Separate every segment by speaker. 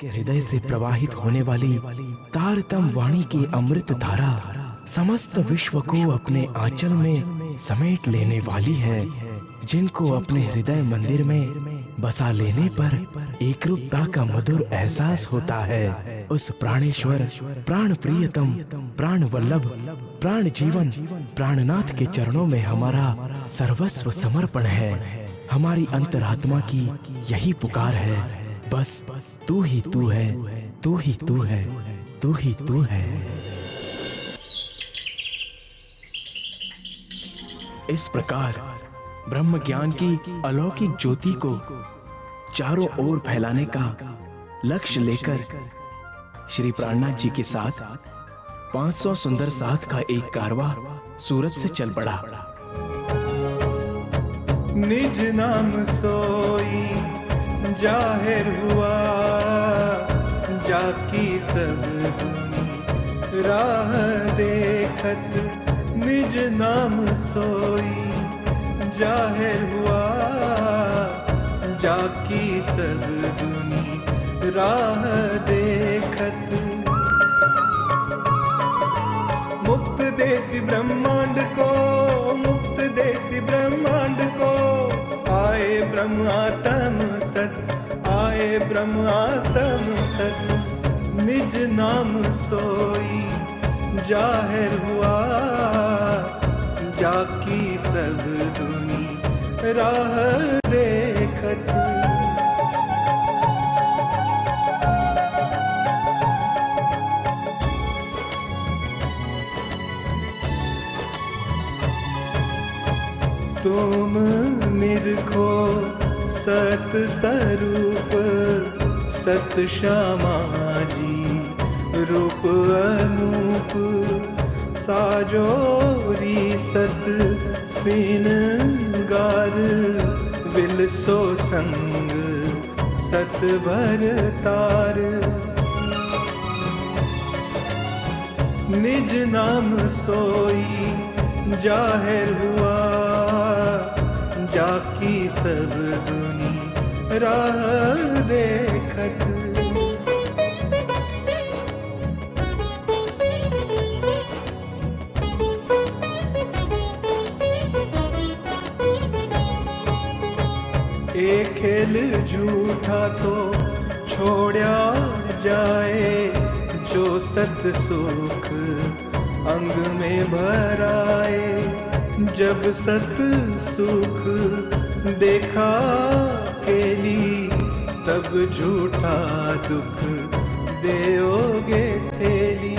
Speaker 1: जिनके हृदय से प्रवाहित होने वाली तारतम वाणी की अमृत धारा समस्त विश्व को अपने आंचल में समेट लेने वाली है, जिनको अपने हृदय मंदिर में बसा लेने पर एकरूपता का मधुर एहसास होता है। उस प्राणेश्वर, प्राण प्रियतम, प्राण वल्लभ, प्राण जीवन, प्राणनाथ के चरणों में हमारा सर्वस्व समर्पण है। हमारी अंतरात्मा की यही पुकार है, बस तू ही तू है, तू ही तू है, तू ही तू है। इस प्रकार ब्रह्म ज्ञान की अलौकिक ज्योति को चारों ओर फैलाने का लक्ष्य लेकर श्री प्राणनाथ जी के साथ 500 सुंदर साथ का एक कारवां सूरत से चल पड़ा।
Speaker 2: निज नाम सोई जाहिर हुआ, जाकी सब दुनी राह देखत। निज नाम सोई जाहिर हुआ, जाकी सब दुनी राह देखत। मुक्त देसी ब्रह्मांड को, मुक्त देसी ब्रह्मांड को आए ब्रह्म आत्म सत, आए ब्रह्म आत्म सत। निज नाम सोई जाहिर हुआ, जाकी सब दुनी राह देखत। तुम निरखो सत स्वरूप, सत श्यामा जी रूप अनूप। साजोरी सत सीन गार, विलसो संग सत भर तार। निज नाम सोई जाहिर हुआ, जाकी सब दुनी राह देखत। एक खेल झूठा तो छोड़ा जाए, जो सत सुख अंग में भराए। जब सत सुख देखा केली, तब झूठा दुख देओगे ठेली।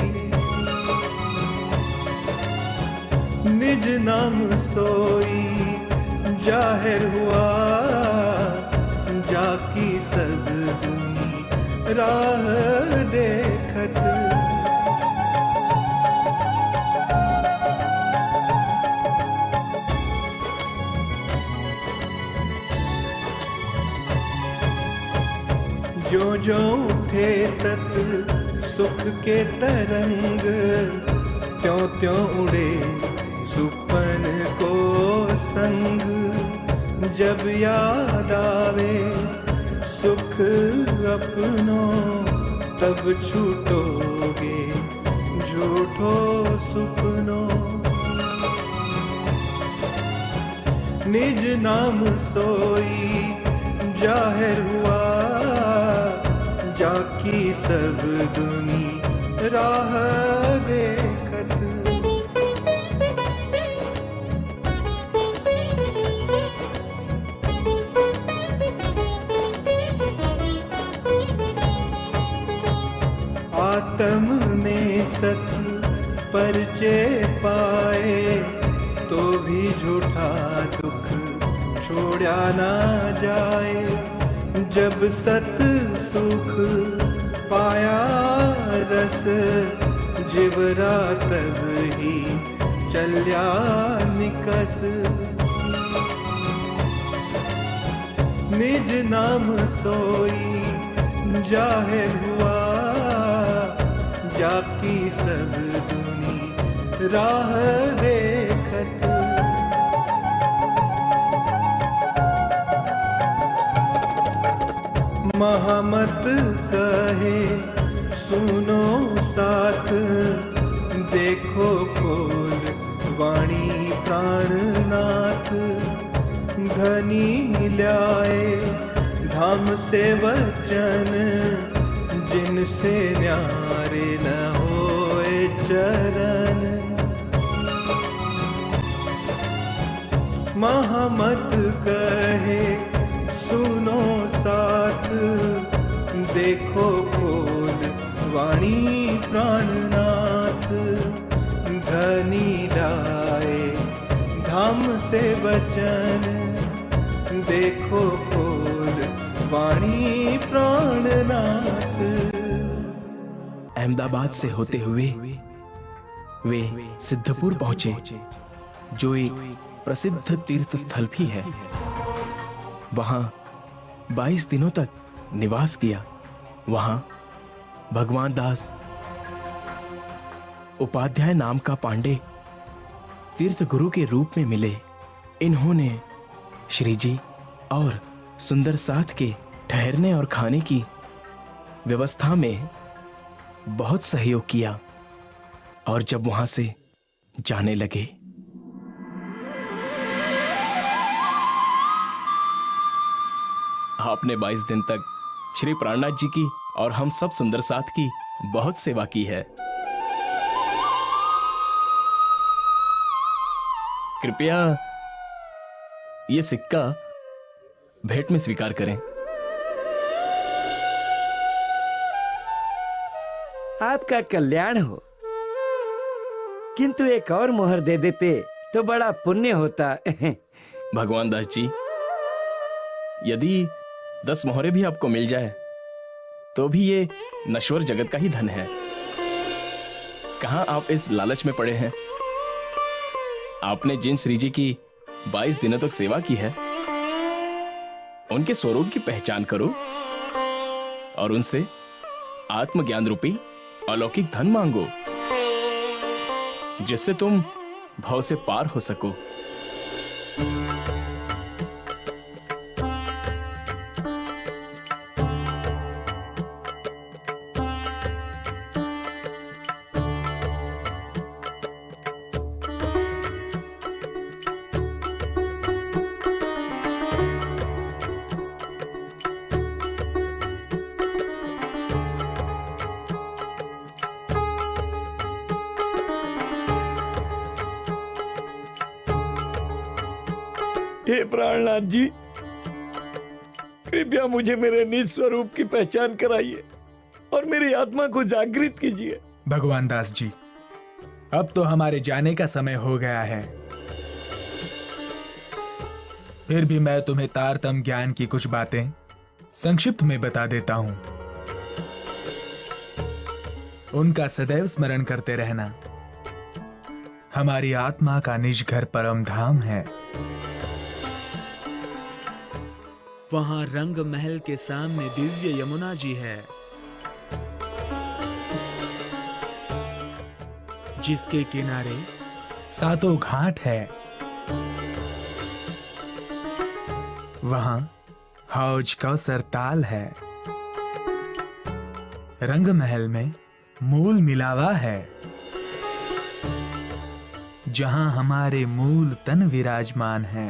Speaker 2: निज नाम सोई जाहिर हुआ, जाकी सब दुनी राह देखत। जो जो उठे सत सुख के तरंग, त्यों त्यों उड़े सुपन को संग। जब याद आवे सुख अपनो, तब छूटोगे झूठो सुपनो। निज नाम सोई जाहिर हुआ, जाकी सब दुनी राह देखत। आत्म में सत परिचय पाए, तो भी झूठा दुख छोड़ा ना जाए। जब सत सुख पाया रस, जिवरा तब ही चल्या निकस। निज नाम सोई जाहिर हुआ, जाकी सब दुनी राह देखत। महामत कहे सुनो साथ, देखो खोल वाणी प्राणनाथ। धनी ल्याए धाम से वचन, जिनसे न्यारे न होए चरण। महामत कहे सुनो साथ, देखो खोल वाणी प्राणनाथ। धनी लाए धाम से वचन, देखो खोल वाणी प्राणनाथ।
Speaker 1: अहमदाबाद से होते हुए वे सिद्धपुर पहुंचे, जो एक प्रसिद्ध तीर्थ स्थल भी है। वहां 22 दिनों तक निवास किया। वहां भगवान दास उपाध्याय नाम का पांडे तीर्थ गुरु के रूप में मिले। इन्होंने श्री जी और सुंदर साथ के ठहरने और खाने की व्यवस्था में बहुत सहयोग किया। और जब वहां से जाने लगे, आपने 22 दिन तक श्री प्राणनाथ जी की और हम सब सुंदर साथ की बहुत सेवा की है। कृपया ये सिक्का भेंट में स्वीकार करें।
Speaker 3: आपका कल्याण हो, किंतु एक और मोहर दे देते तो बड़ा पुण्य होता।
Speaker 1: भगवान दास जी, यदि 10 मोहरे भी आपको मिल जाए तो भी ये नश्वर जगत का ही धन है। कहां आप इस लालच में पड़े हैं? आपने जिन श्री जी की 22 दिनों तक सेवा की है, उनके स्वरूप की पहचान करो और उनसे आत्मज्ञान रूपी अलौकिक धन मांगो, जिससे तुम भव से पार हो सको।
Speaker 3: हे प्राणनाथ जी, कृपया मुझे मेरे निज स्वरूप की पहचान कराइए और मेरी आत्मा को जागृत कीजिए।
Speaker 4: भगवान दास जी, अब तो हमारे जाने का समय हो गया है। फिर भी मैं तुम्हें तारतम ज्ञान की कुछ बातें संक्षिप्त में बता देता हूं। उनका सदैव स्मरण करते रहना हमारी आत्मा का निज घर परम धाम है।
Speaker 5: वहां रंग महल के सामने दिव्य यमुना जी है, जिसके किनारे
Speaker 4: सातों घाट है। वहां हौज कौसर ताल है। रंग महल में मूल मिलावा है, जहां हमारे मूल तन विराजमान है।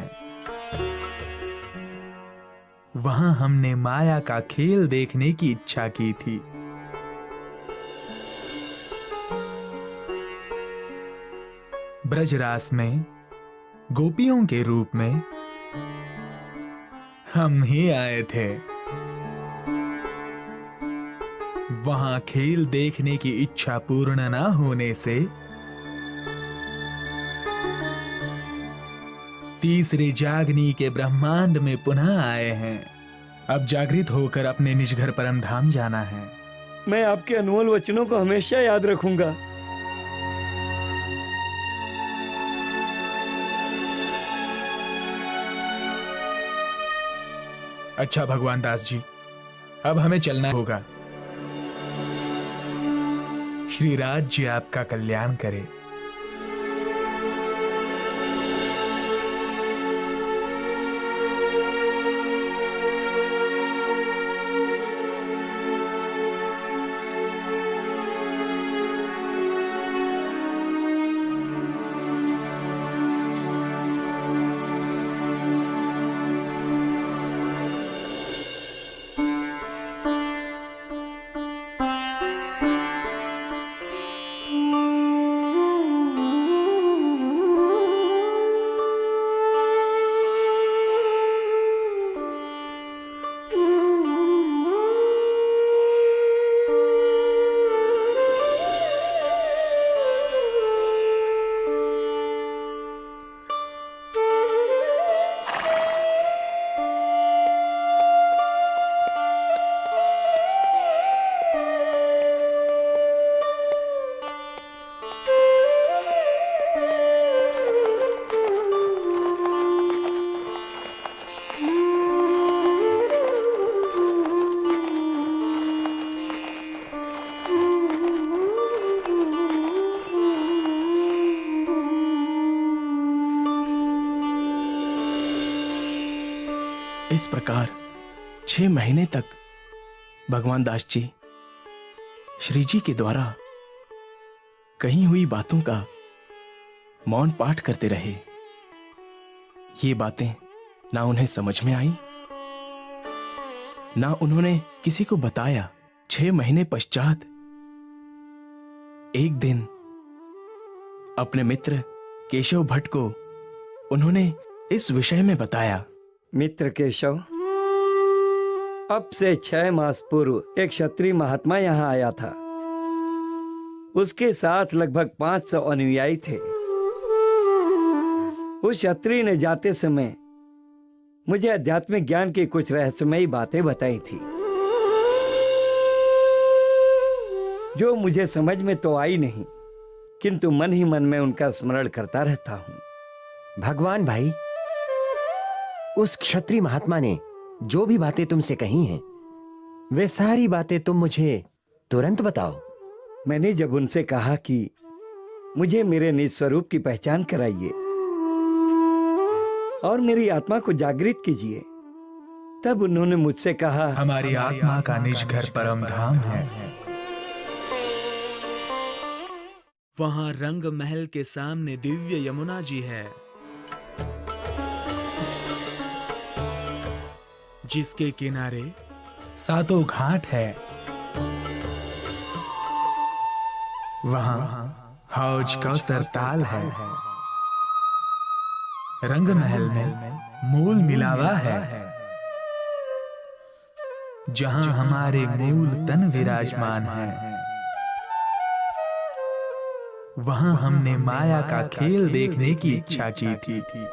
Speaker 4: वहां हमने माया का खेल देखने की इच्छा की थी। ब्रजरास में गोपियों के रूप में हम ही आए थे। वहां खेल देखने की इच्छा पूर्ण न होने से तीसरे जागनी के ब्रह्मांड में पुनः आए हैं। अब जागृत होकर अपने निज घर परम धाम जाना है।
Speaker 3: मैं आपके अनमोल वचनों को हमेशा याद रखूंगा।
Speaker 4: अच्छा भगवान दास जी, अब हमें चलना होगा। श्री राज जी आपका कल्याण करे।
Speaker 1: इस प्रकार 6 महीने तक भगवान दास जी श्री जी के द्वारा कही हुई बातों का मौन पाठ करते रहे। ये बातें ना उन्हें समझ में आई, ना उन्होंने किसी को बताया। 6 महीने पश्चात एक दिन अपने मित्र केशव भट्ट को उन्होंने इस विषय में बताया।
Speaker 3: मित्र केशव, अब से 6 मास पूर्व एक क्षत्रिय महात्मा यहाँ आया था। उसके साथ लगभग 500 अनुयायी थे। उस क्षत्रिय ने जाते समय मुझे आध्यात्मिक ज्ञान की कुछ रहस्यमयी बातें बताई थी, जो मुझे समझ में तो आई नहीं, किंतु मन ही मन में उनका स्मरण करता रहता हूँ।
Speaker 6: भगवान भाई, उस क्षत्रिय महात्मा ने जो भी बातें तुमसे कही हैं, वे सारी बातें तुम मुझे तुरंत बताओ।
Speaker 3: मैंने जब उनसे कहा कि मुझे मेरे निज स्वरूप की पहचान कराइए और मेरी आत्मा को जागृत कीजिए, तब उन्होंने मुझसे कहा,
Speaker 4: हमारी आत्मा का निज घर परम धाम है।
Speaker 5: वहां रंग महल के सामने दिव्य यमुना जी है, जिसके किनारे
Speaker 4: 7 घाट है। वहां हौज कौसर ताल है। रंग महल में मूल मिलावा है, जहां हमारे मूल तन विराजमान है। वहां हमने माया का खेल देखने की इच्छा की थी।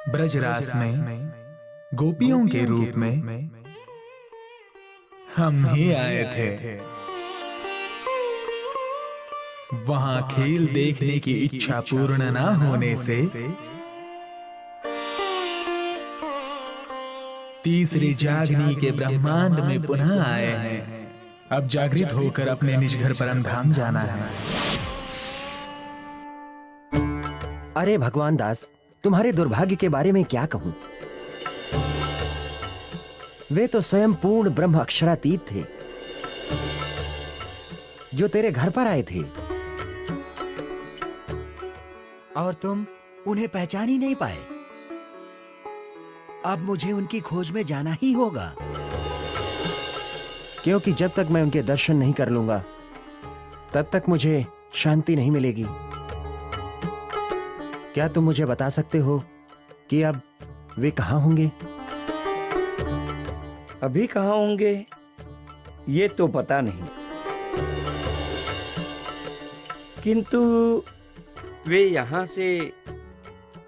Speaker 4: ब्रजरास में गोपियों के रूप में हम ही आए थे। वहां खेल देखने की इच्छा पूर्ण न होने से तीसरी जागनी के ब्रह्मांड में पुनः आए हैं। अब जागृत होकर अपने निज घर परम धाम जाना है।
Speaker 6: अरे भगवान दास, तुम्हारे दुर्भाग्य के बारे में क्या कहूं। वे तो स्वयं पूर्ण ब्रह्म अक्षरातीत थे, जो तेरे घर पर आए थे, और तुम उन्हें पहचान ही नहीं पाए। अब मुझे उनकी खोज में जाना ही होगा, क्योंकि जब तक मैं उनके दर्शन नहीं कर लूंगा, तब तक मुझे शांति नहीं मिलेगी। क्या तुम मुझे बता सकते हो कि अब वे कहाँ होंगे?
Speaker 3: अभी कहाँ होंगे ये तो पता नहीं, किंतु वे यहाँ से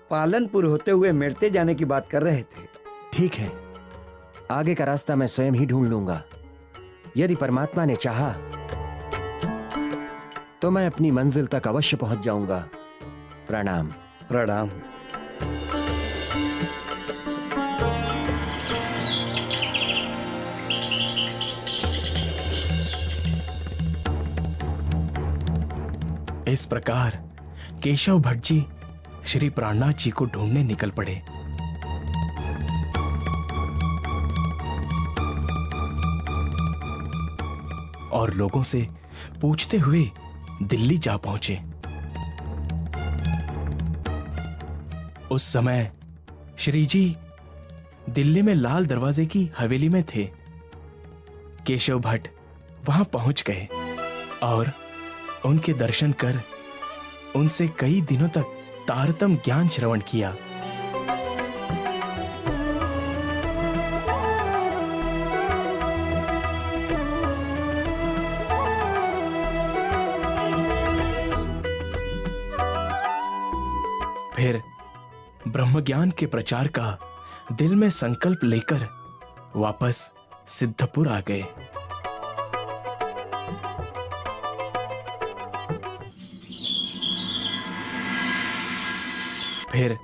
Speaker 3: पालनपुर होते हुए मेरते जाने की बात कर रहे थे।
Speaker 6: ठीक है, आगे का रास्ता मैं स्वयं ही ढूंढ लूंगा। यदि परमात्मा ने चाहा तो मैं अपनी मंजिल तक अवश्य पहुंच जाऊंगा। प्रणाम।
Speaker 3: प्रणाम।
Speaker 1: इस प्रकार केशव भट्ट जी श्री प्राणनाथ जी को ढूंढने निकल पड़े। और लोगों से पूछते हुए दिल्ली जा पहुंचे। उस समय श्री जी दिल्ली में लाल दरवाजे की हवेली में थे। केशव भट्ट वहां पहुंच गए और उनके दर्शन कर उनसे कई दिनों तक तारतम ज्ञान श्रवण किया। फिर ब्रह्मज्ञान के प्रचार का दिल में संकल्प लेकर वापस सिद्धपुर आ गए। फिर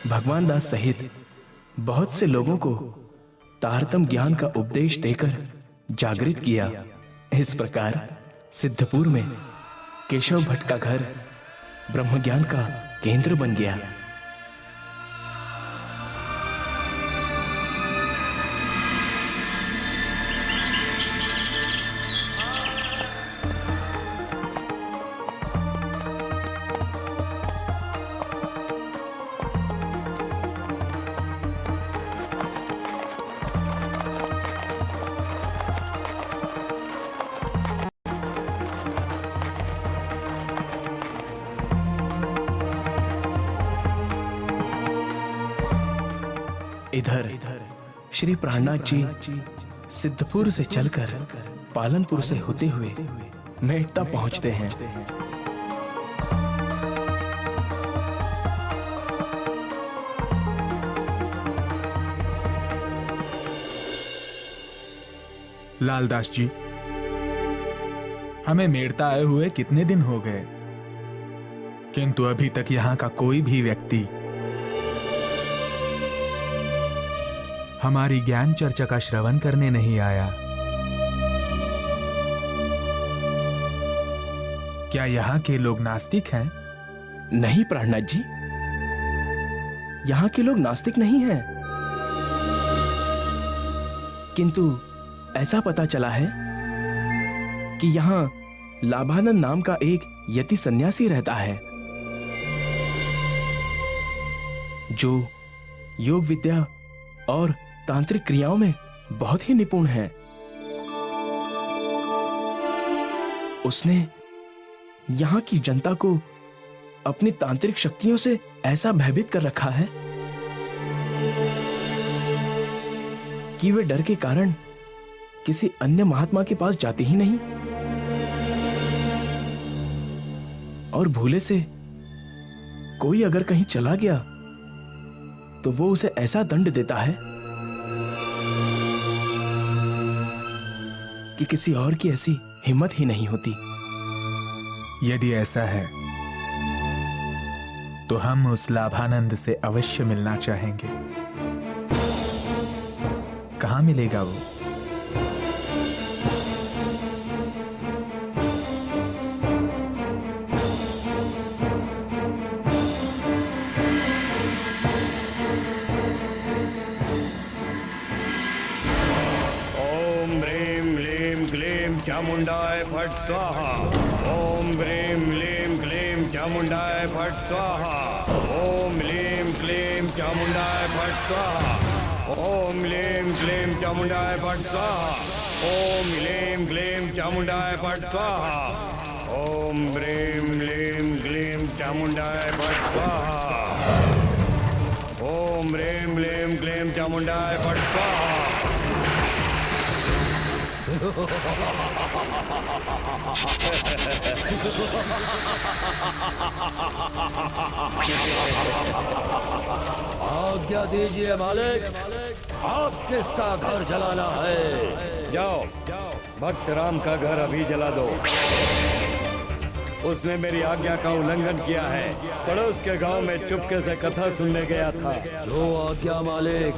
Speaker 1: भगवान दास सहित बहुत से लोगों को तारतम ज्ञान का उपदेश देकर जागृत किया। इस प्रकार सिद्धपुर में केशव भट्ट का घर ब्रह्मज्ञान का केंद्र बन गया। इधर श्री प्राणनाथ जी सिद्धपुर से चलकर पालनपुर से होते हुए मेड़ता पहुंचते हैं।
Speaker 4: लालदास जी, हमें मेड़ता आए हुए कितने दिन हो गए, किंतु अभी तक यहाँ का कोई भी व्यक्ति हमारी ज्ञान चर्चा का श्रवण करने नहीं आया। क्या यहाँ के लोग नास्तिक हैं?
Speaker 1: नहीं प्राणनाथ जी, यहाँ के लोग नास्तिक नहीं हैं, किंतु ऐसा पता चला है कि यहाँ लाभानंद नाम का एक यति सन्यासी रहता है जो योग विद्या और तांत्रिक क्रियाओं में बहुत ही निपुण है। उसने यहाँ की जनता को अपनी तांत्रिक शक्तियों से ऐसा भयभीत कर रखा है कि वे डर के कारण किसी अन्य महात्मा के पास जाते ही नहीं और भूले से कोई अगर कहीं चला गया तो वो उसे ऐसा दंड देता है कि किसी और की ऐसी हिम्मत ही नहीं होती।
Speaker 4: यदि ऐसा है तो हम उस लाभानंद से अवश्य मिलना चाहेंगे। कहाँ मिलेगा वो?
Speaker 3: चामुंडाय फट स्वाहा। ओम ह्रीं क्लीं क्लीं चामुंडाय फट स्वाहा। ओम ह्रीं क्लीं चामुंडाय फट स्वाहा। ओम ह्रीं क्लीं चामुंडाय फट स्वाहा। ओम ह्रीं क्लीं चामुंडाय फट स्वाहा। ओम ह्रीं क्लीं क्लीं चामुंडाय फट स्वाहा। ओम ह्रीं क्लीं क्लीं चामुंडाय फट स्वाहा।
Speaker 7: आज्ञा दीजिए मालिक, आप किसका घर जलाना है?
Speaker 3: जाओ भक्त राम का घर अभी जला दो। उसने मेरी आज्ञा का उल्लंघन किया है। पड़ोस के गांव में चुपके से कथा सुनने गया था।
Speaker 7: जो आज्ञा मालिक।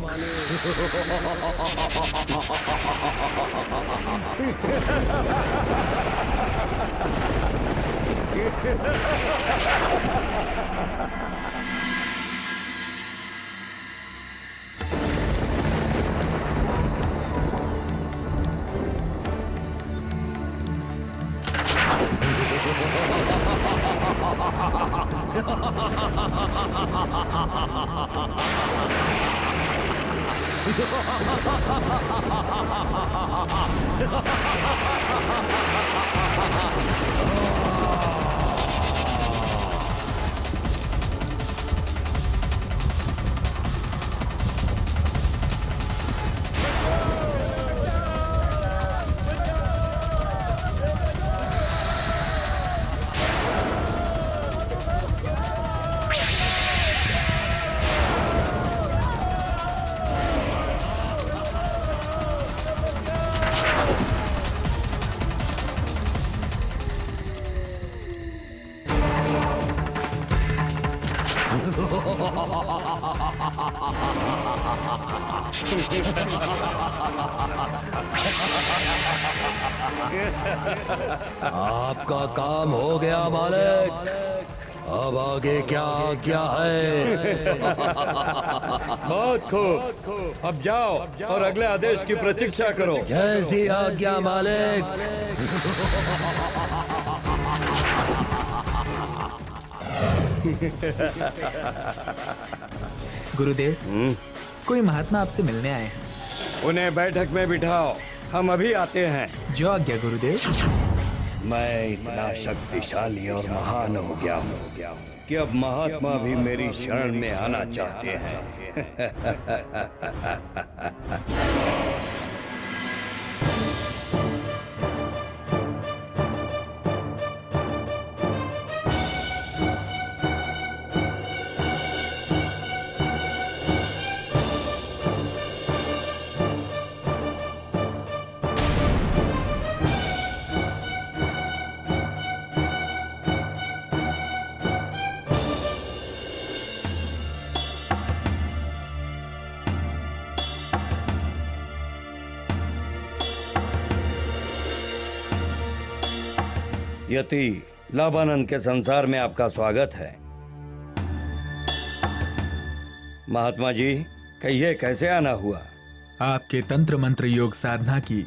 Speaker 7: आपका काम हो गया मालिक। अब आगे क्या क्या है?
Speaker 3: बहुत खूब, अब जाओ और अगले आदेश की प्रतीक्षा करो।
Speaker 7: जैसी आज्ञा मालिक।
Speaker 4: गुरुदेव, कोई महात्मा आपसे मिलने आए हैं।
Speaker 3: उन्हें बैठक में बिठाओ, हम अभी आते हैं।
Speaker 4: जो आज्ञा गुरुदेव।
Speaker 3: मैं इतना शक्तिशाली और महान हो गया हूँ कि अब महात्मा भी मेरी शरण में आना चाहते हैं। यति लाभानंद के संसार में आपका स्वागत है। महात्मा जी, कहिए कैसे आना हुआ?
Speaker 4: आपके तंत्र मंत्र योग साधना की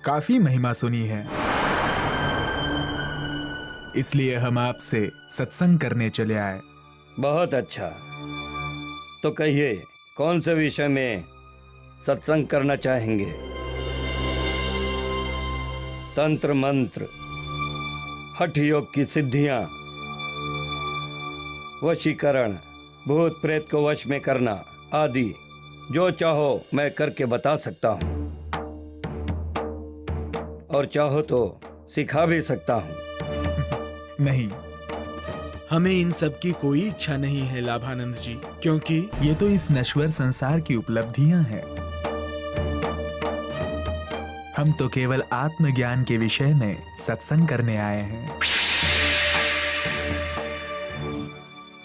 Speaker 4: काफी महिमा सुनी है, इसलिए हम आपसे सत्संग करने चले आए।
Speaker 3: बहुत अच्छा, तो कहिए कौन से विषय में सत्संग करना चाहेंगे? तंत्र मंत्र, हठ योग की सिद्धियां, वशीकरण, भूत प्रेत को वश में करना आदि जो चाहो मैं करके बता सकता हूं, और चाहो तो सिखा भी सकता हूं।
Speaker 4: नहीं,
Speaker 5: हमें इन सब की कोई इच्छा नहीं है लाभानंद जी, क्योंकि
Speaker 4: ये तो इस नश्वर संसार की उपलब्धियां हैं। हम तो केवल आत्मज्ञान के विषय में सत्संग करने आए हैं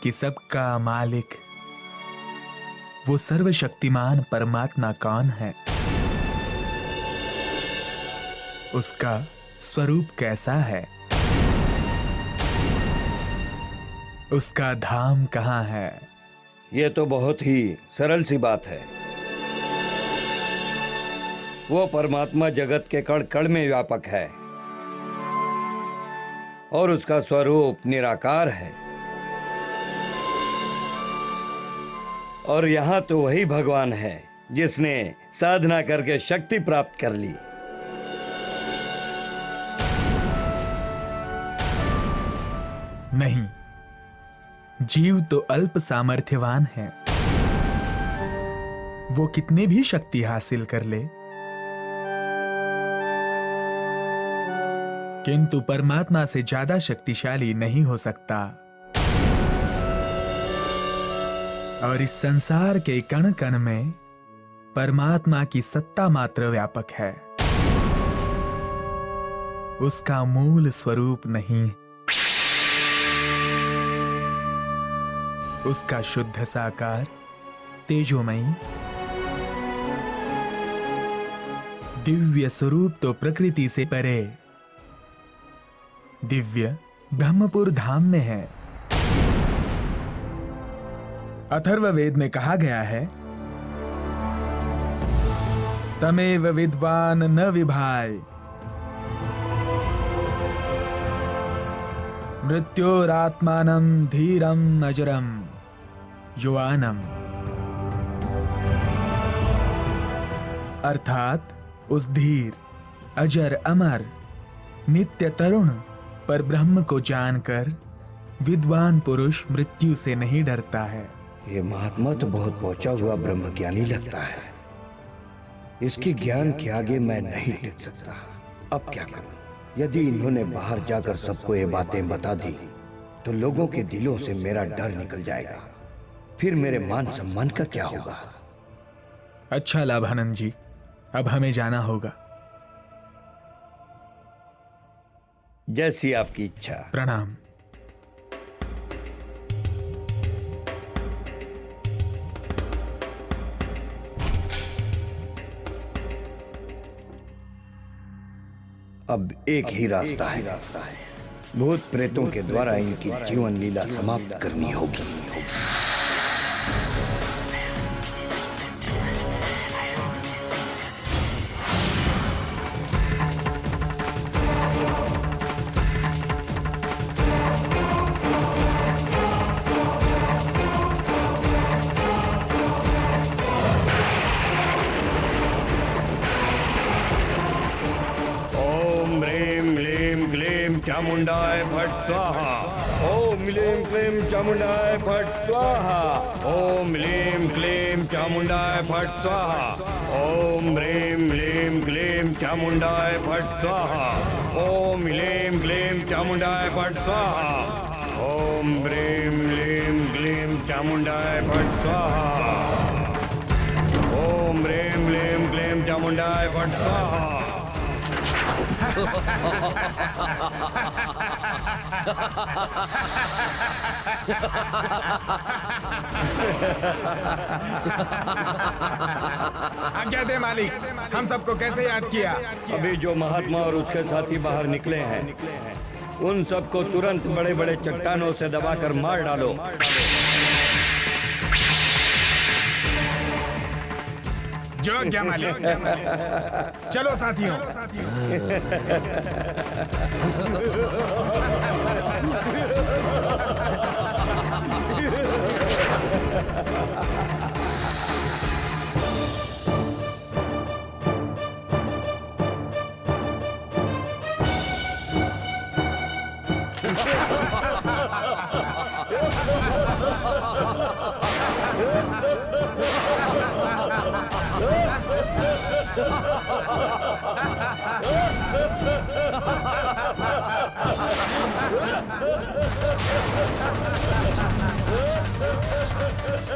Speaker 4: कि सबका मालिक वो सर्वशक्तिमान परमात्मा कौन है, उसका स्वरूप कैसा है, उसका धाम कहाँ है।
Speaker 3: ये तो बहुत ही सरल सी बात है। वो परमात्मा जगत के कण कण में व्यापक है और उसका स्वरूप निराकार है। और यहाँ तो वही भगवान है जिसने साधना करके शक्ति प्राप्त कर ली।
Speaker 4: नहीं, जीव तो अल्प सामर्थ्यवान है, वो कितनी भी शक्ति हासिल कर ले, किंतु परमात्मा से ज्यादा शक्तिशाली नहीं हो सकता। और इस संसार के कण कण में परमात्मा की सत्ता मात्र व्यापक है, उसका मूल स्वरूप नहीं। उसका शुद्ध साकार, तेजोमयी दिव्य स्वरूप तो प्रकृति से परे दिव्य ब्रह्मपुर धाम में है। अथर्ववेद में कहा गया है, तमेव विद्वान न विभाय, मृत्योरात्मानं धीरम अजरम युवानम। अर्थात उस धीर, अजर, अमर, नित्य तरुण पर ब्रह्म को जानकर विद्वान पुरुष मृत्यु से नहीं डरता है।
Speaker 3: ये महात्मा तो बहुत पहुंचा हुआ ब्रह्मज्ञानी लगता है। इसके ज्ञान के आगे मैं नहीं टिक सकता। अब क्या करूं? यदि इन्होंने बाहर जाकर सबको ये बातें बता दी तो लोगों के दिलों से मेरा डर निकल जाएगा। फिर मेरे मान सम्मान का क्या होगा?
Speaker 4: अच्छा लाभानंद जी, अब हमें जाना होगा।
Speaker 3: जैसी आपकी इच्छा।
Speaker 4: प्रणाम।
Speaker 3: अब एक ही रास्ता है, भूत प्रेतों के द्वारा इनकी जीवन लीला समाप्त करनी होगी। चामुंडाय फट स्वाहा। ओम लीम क्लीम चामुंडाय फट स्वाहा। ओम लीम क्लीम चामुंडाय फट स्वाहा। ओम ह्रीम लीम क्लीम चामुंडाय फट स्वाहा। ओम लीम क्लीम चामुंडाय फट स्वाहा। ओम ह्रीम लीम क्लीम चामुंडाय फट स्वाहा। ओम ह्रीम लीम क्लीम चामुंडाय फट स्वाहा।
Speaker 4: आज्ञा दे मालिक, हम सबको कैसे याद किया?
Speaker 3: अभी जो महात्मा और उसके साथी बाहर निकले हैं, उन सबको तुरंत बड़े बड़े चट्टानों से दबाकर मार डालो।
Speaker 4: जो आज्ञा मालिक। चलो साथियों।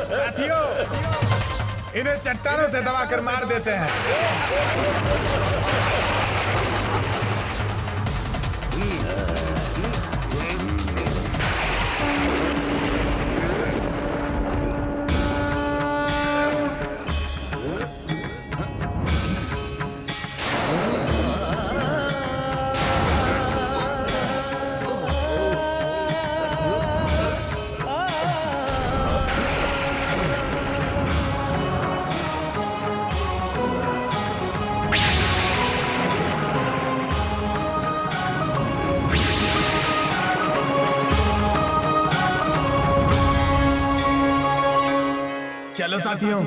Speaker 4: साथियों, इन्हें चट्टानों से दबाकर मार देते हैं। चलो साथियों,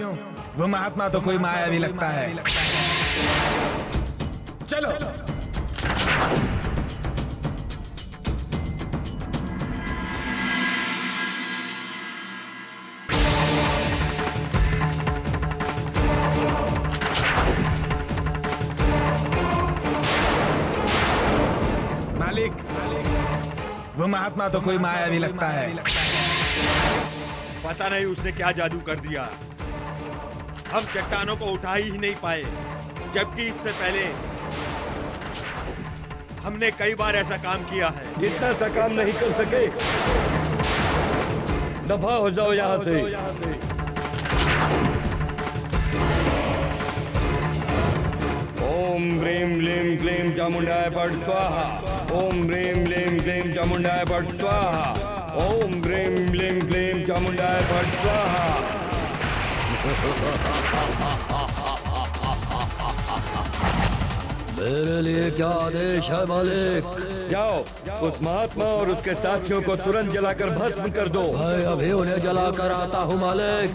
Speaker 4: वो महात्मा तो कोई मायावी लगता है। चलो। मालिक, वो महात्मा तो कोई मायावी लगता है।
Speaker 8: पता नहीं उसने क्या जादू कर दिया, हम चट्टानों को उठा ही नहीं पाए, जबकि इससे पहले हमने कई बार ऐसा काम किया है।
Speaker 3: इतना सा काम नहीं कर सके, दफा हो जाओ यहाँ से। ओम ह्रीम लीम क्लीम चामुंडाय फट स्वाहा। ओम ह्रीम लीम क्लीम चामुंडाय फट स्वाहा। ओम ह्रीम लीम क्लीम चामुंडाय फट स्वाहा।
Speaker 7: मेरे लिए क्या आदेश है मालिक?
Speaker 3: जाओ, उस महात्मा और उसके साथियों को तुरंत जलाकर भस्म कर दो।
Speaker 7: मैं अभी उन्हें जलाकर आता हूँ मालिक।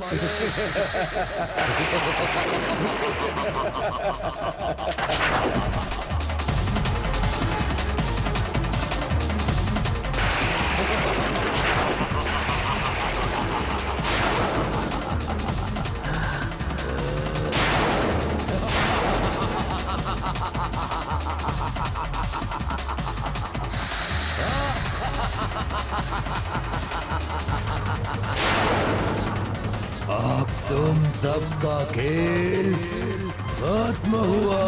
Speaker 7: अब तुम सबका खेल खत्म हुआ।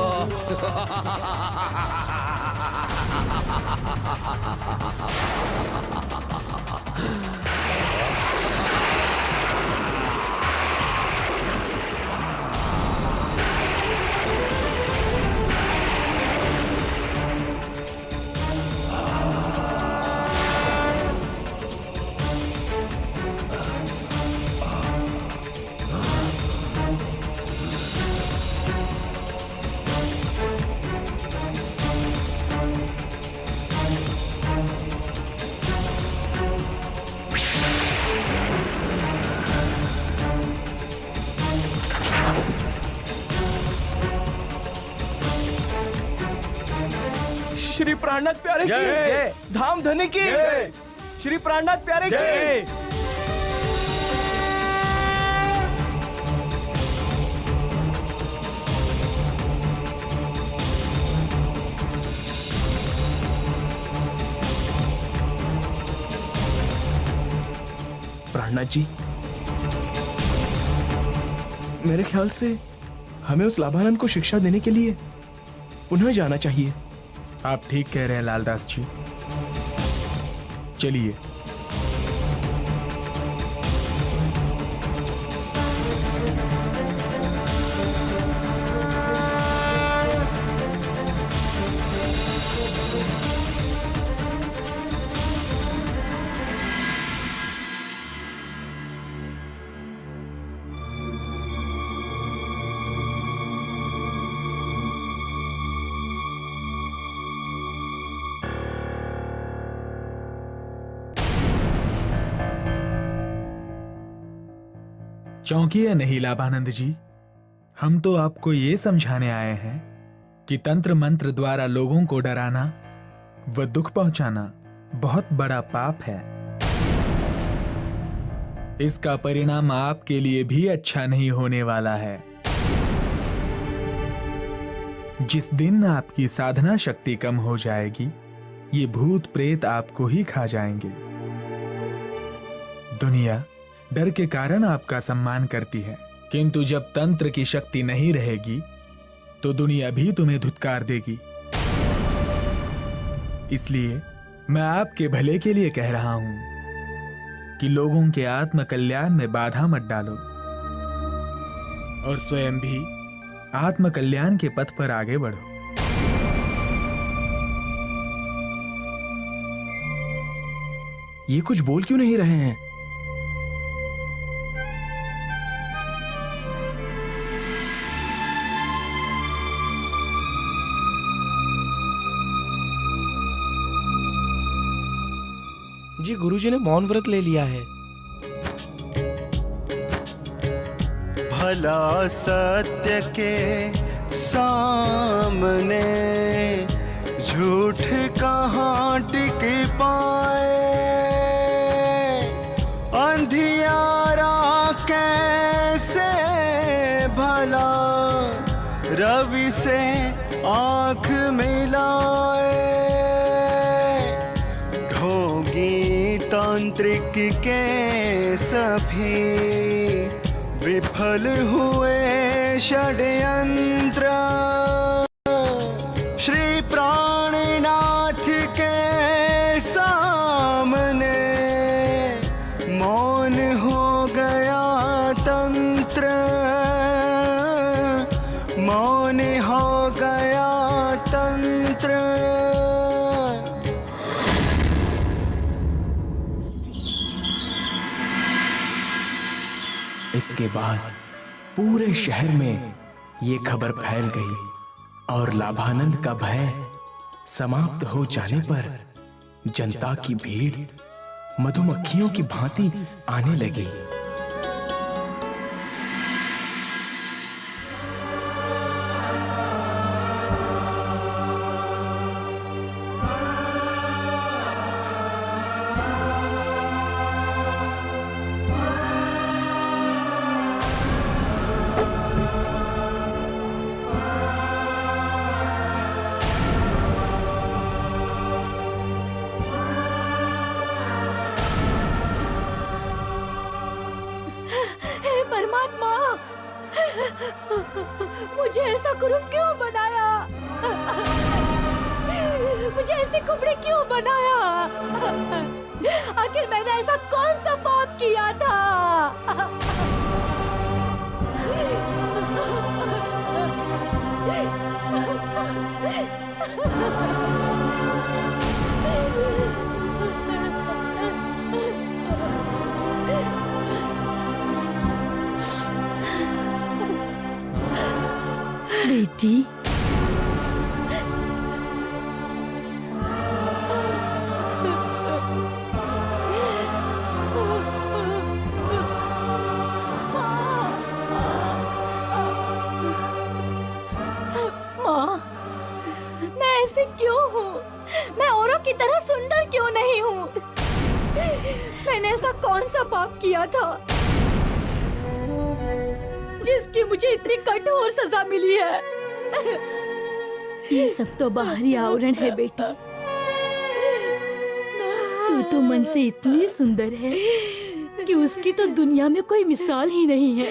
Speaker 1: श्री प्राणनाथ प्यारे की
Speaker 7: जय।
Speaker 1: धाम धनी की
Speaker 7: जय।
Speaker 1: श्री प्राणनाथ प्यारे
Speaker 7: जय।
Speaker 1: की। प्राणनाथ जी, मेरे ख्याल से हमें उस लाभानंद को शिक्षा देने के लिए पुनः जाना चाहिए।
Speaker 4: आप ठीक कह रहे हैं लालदास जी। चलिए। चौंकिए नहीं लाभानंद जी, हम तो आपको ये समझाने आए हैं कि तंत्र मंत्र द्वारा लोगों को डराना व दुख पहुंचाना बहुत बड़ा पाप है। इसका परिणाम आपके लिए भी अच्छा नहीं होने वाला है। जिस दिन आपकी साधना शक्ति कम हो जाएगी, ये भूत प्रेत आपको ही खा जाएंगे। दुनिया डर के कारण आपका सम्मान करती है, किंतु जब तंत्र की शक्ति नहीं रहेगी तो दुनिया भी तुम्हें धुतकार देगी। इसलिए मैं आपके भले के लिए कह रहा हूं कि लोगों के आत्म कल्याण में बाधा मत डालो और स्वयं भी आत्म कल्याण के पथ पर आगे बढ़ो।
Speaker 1: ये कुछ बोल क्यों नहीं रहे हैं? जी, गुरुजी ने मौन व्रत ले लिया है।
Speaker 2: भला सत्य के सामने झूठ कहाँ टिक पाए, अंधियारा कैसे भला रवि से आँख मिलाए। ढोंगी तांत्रिक के सभी विफल हुए षड्यंत्र, श्री प्राणनाथ के सामने मौन हो गया तंत्र, मौन हो गया तंत्र।
Speaker 1: इसके बाद पूरे शहर में ये खबर फैल गई और लाभानंद का भय समाप्त हो जाने पर जनता की भीड़ मधुमक्खियों की भांति आने लगी।
Speaker 9: मुझे ऐसा कुरूप क्यों बनाया? मुझे ऐसे कुबड़े क्यों बनाया? आखिर मैंने ऐसा कौन सा पाप किया था? बेटी, माँ, मैं ऐसे क्यों हूँ? मैं औरों की तरह सुंदर क्यों नहीं हूँ? मैंने ऐसा कौन सा पाप किया था जिसकी मुझे इतनी कठोर सजा मिली है? ये सब तो बाहरी आवरण है बेटी। तू तो मन से इतनी सुंदर है कि उसकी तो दुनिया में कोई मिसाल ही नहीं है।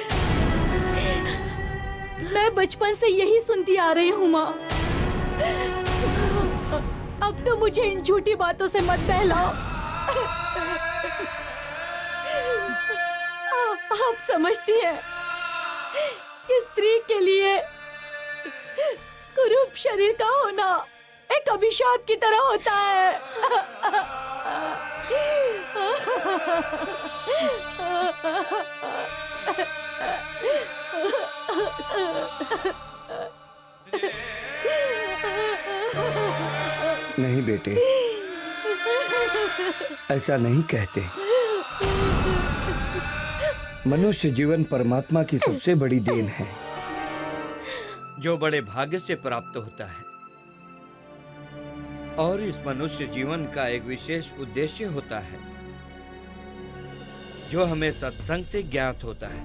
Speaker 9: मैं बचपन से यही सुनती आ रही हूँ माँ। अब तो मुझे इन झूठी बातों से मत बहलाओ। आप समझती हैं कि स्त्री के लिए कुरूप शरीर का होना एक अभिशाप की तरह होता है।
Speaker 10: नहीं बेटे, ऐसा नहीं कहते। मनुष्य जीवन परमात्मा की सबसे बड़ी देन है
Speaker 8: जो बड़े भाग्य से प्राप्त होता है, और इस मनुष्य जीवन का एक विशेष उद्देश्य होता है जो हमें सत्संग से ज्ञात होता है।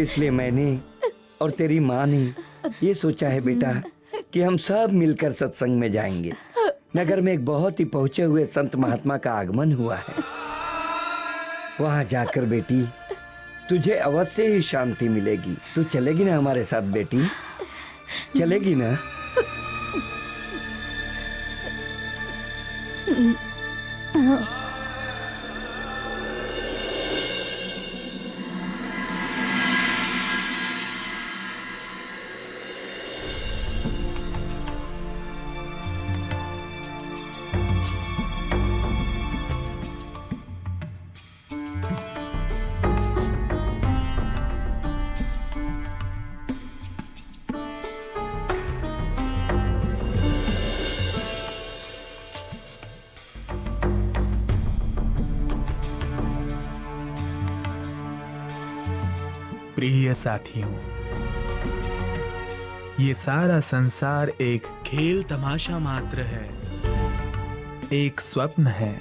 Speaker 10: इसलिए मैंने और तेरी माँ ने ये सोचा है बेटा कि हम सब मिलकर सत्संग में जाएंगे। नगर में एक बहुत ही पहुंचे हुए संत महात्मा का आगमन हुआ है। वहां जाकर बेटी तुझे अवश्य ही शांति मिलेगी। तू चलेगी ना हमारे साथ बेटी? चलेगी ना?
Speaker 4: प्रिय साथियों, ये सारा संसार एक
Speaker 5: खेल तमाशा मात्र है,
Speaker 4: एक स्वप्न है।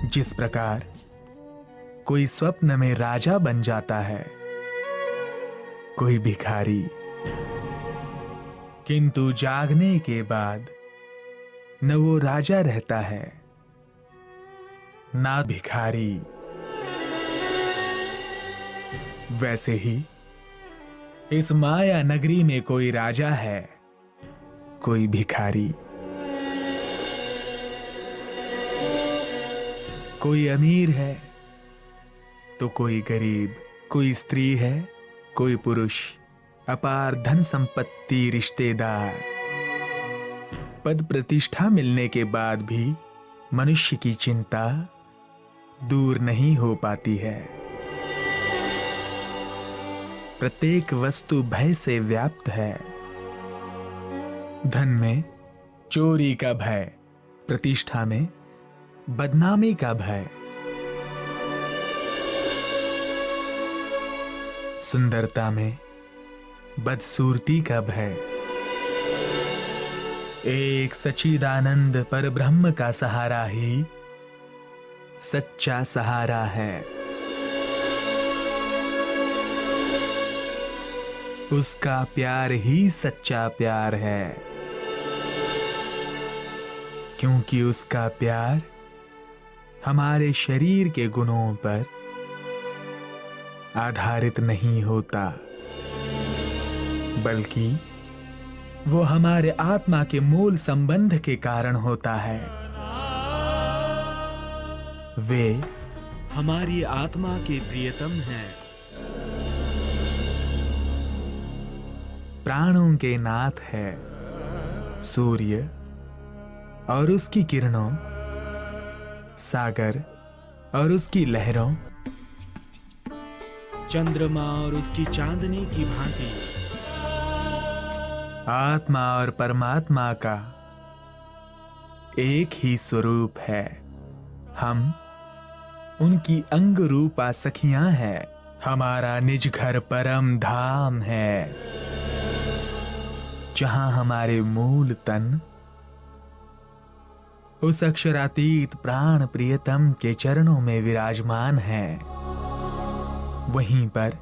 Speaker 4: जिस प्रकार कोई स्वप्न में राजा बन जाता है, कोई भिखारी, किंतु जागने के बाद न वो राजा रहता है ना भिखारी, वैसे ही इस माया नगरी में कोई राजा है, कोई भिखारी। कोई अमीर है तो कोई गरीब, कोई स्त्री है, कोई पुरुष, अपार धन संपत्ति, रिश्तेदार। पद प्रतिष्ठा मिलने के बाद भी मनुष्य की चिंता दूर नहीं हो पाती है। प्रत्येक वस्तु भय से व्याप्त है। धन में चोरी का भय, प्रतिष्ठा में बदनामी का भय, सुंदरता में बदसूरती का भय। एक सच्चिदानंद परब्रह्म का सहारा ही सच्चा सहारा है। उसका प्यार ही सच्चा प्यार है, क्योंकि उसका प्यार हमारे शरीर के गुणों पर आधारित नहीं होता, बल्कि वो हमारे आत्मा के मूल संबंध के कारण होता है। वे
Speaker 5: हमारी आत्मा के प्रियतम हैं,
Speaker 4: प्राणों के नाथ है। सूर्य और उसकी किरणों, सागर और उसकी लहरों,
Speaker 5: चंद्रमा और उसकी चांदनी की भांति
Speaker 4: आत्मा और परमात्मा का एक ही स्वरूप है। हम उनकी अंग रूपा सखियां हैं। हमारा निज घर परम धाम है, जहां हमारे मूल तन उस अक्षरातीत प्राण प्रियतम के चरणों में विराजमान हैं। वहीं पर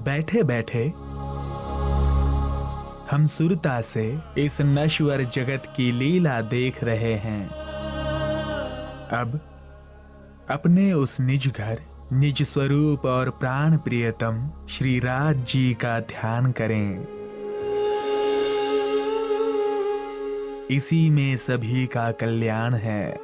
Speaker 4: बैठे बैठे हम सुरता से इस नश्वर जगत की लीला देख रहे हैं। अब अपने उस निज घर, निज स्वरूप और प्राण प्रियतम श्री राज जी का ध्यान करें। इसी में सभी का कल्याण है।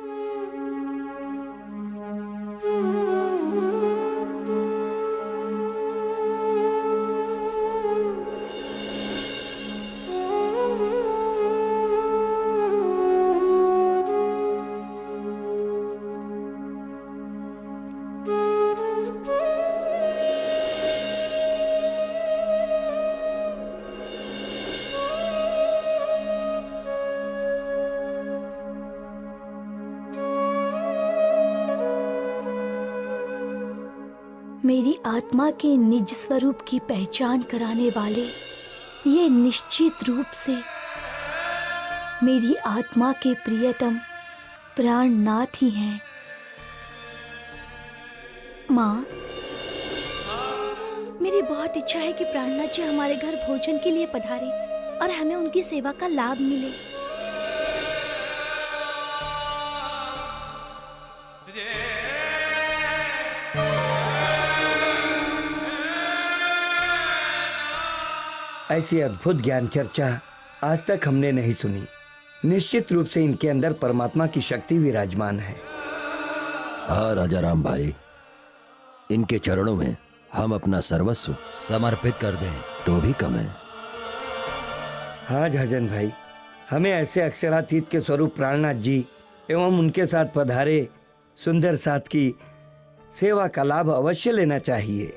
Speaker 9: मेरी आत्मा के निज स्वरूप की पहचान कराने वाले ये निश्चित रूप से मेरी आत्मा के प्रियतम प्राणनाथ ही हैं। माँ, मेरी बहुत इच्छा है कि प्राणनाथ जी हमारे घर भोजन के लिए पधारे और हमें उनकी सेवा का लाभ मिले।
Speaker 10: ऐसी अद्भुत ज्ञान चर्चा आज तक हमने नहीं सुनी। निश्चित रूप से इनके अंदर परमात्मा की शक्ति विराजमान है।
Speaker 7: हाँ राजा राम भाई, इनके चरणों में हम अपना सर्वस्व समर्पित कर दें तो भी कम है।
Speaker 10: हाँ झाजन भाई, हमें ऐसे अक्षरातीत के स्वरूप प्राणनाथ जी एवं उनके साथ पधारे सुंदर साथ की सेवा का लाभ अवश्य लेना चाहिए।